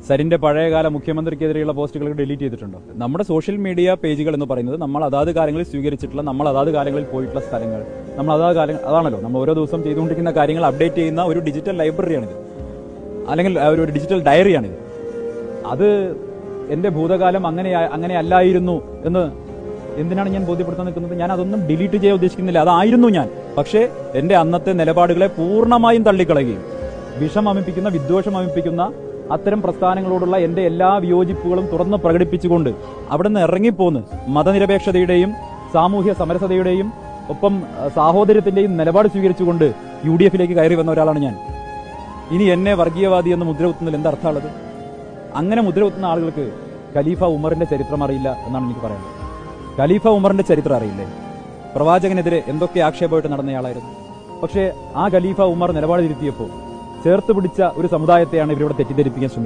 സരിന്റെ പഴയകാല മുഖ്യമന്ത്രിക്കെതിരെയുള്ള പോസ്റ്റുകൾ ഡിലീറ്റ് ചെയ്തിട്ടുണ്ടോ? നമ്മുടെ സോഷ്യൽ മീഡിയ പേജുകൾ എന്ന് പറയുന്നത് നമ്മൾ അതാത് കാലങ്ങളിൽ സ്വീകരിച്ചിട്ടുള്ള, നമ്മൾ അതാത് കാലങ്ങളിൽ പോയിട്ടുള്ള സ്ഥലങ്ങൾ, നമ്മൾ അതാത് കാലങ്ങൾ, അതാണല്ലോ നമ്മൾ ഓരോ ദിവസം ചെയ്തുകൊണ്ടിരിക്കുന്ന കാര്യങ്ങൾ അപ്ഡേറ്റ് ചെയ്യുന്ന ഒരു ഡിജിറ്റൽ ലൈബ്രറിയാണിത്, അല്ലെങ്കിൽ ഒരു ഡിജിറ്റൽ ഡയറിയാണിത്. അത് എന്റെ ഭൂതകാലം അങ്ങനെ അല്ലായിരുന്നു എന്ന് എന്തിനാണ് ഞാൻ ബോധ്യപ്പെടുത്താൻ നിൽക്കുന്നത്? ഞാൻ അതൊന്നും ഡിലീറ്റ് ചെയ്യാൻ ഉദ്ദേശിക്കുന്നില്ല, അതായിരുന്നു ഞാൻ. പക്ഷേ എന്റെ അന്നത്തെ നിലപാടുകളെ പൂർണ്ണമായും തള്ളിക്കളയുകയും വിഷം അമിപ്പിക്കുന്ന, വിദ്വേഷം അമിപ്പിക്കുന്ന അത്തരം പ്രസ്ഥാനങ്ങളോടുള്ള എന്റെ എല്ലാ വിയോജിപ്പുകളും തുറന്ന് പ്രകടിപ്പിച്ചുകൊണ്ട് അവിടെ നിന്ന് ഇറങ്ങിപ്പോന്ന് മതനിരപേക്ഷതയുടെയും സാമൂഹ്യ സമരസതയുടെയും ഒപ്പം സാഹോദര്യത്തിന്റെയും നിലപാട് സ്വീകരിച്ചുകൊണ്ട് UDF-ലേക്ക് കയറി വന്ന ഒരാളാണ് ഞാൻ. ഇനി എന്നെ വർഗീയവാദി എന്ന് മുദ്രകുത്തുന്നതിൽ എന്താ അർത്ഥമുള്ളത്? അങ്ങനെ മുദ്രകുത്തുന്ന ആളുകൾക്ക് ഖലീഫ ഉമറിന്റെ ചരിത്രം അറിയില്ല എന്നാണ് എനിക്ക് പറയുന്നത്. ഖലീഫ ഉമറിന്റെ ചരിത്രം അറിയില്ലേ? പ്രവാചകനെതിരെ എന്തൊക്കെ ആക്ഷേപമായിട്ട് നടന്നയാളായിരുന്നു. പക്ഷേ ആ ഖലീഫ ഉമർ നിലപാട് തിരുത്തിയപ്പോൾ ചേർത്ത് പിടിച്ച ഒരു സമുദായത്തെയാണ് ഇവരിവിടെ തെറ്റിദ്ധരിപ്പിക്കാൻ ശ്രമിക്കുന്നത്.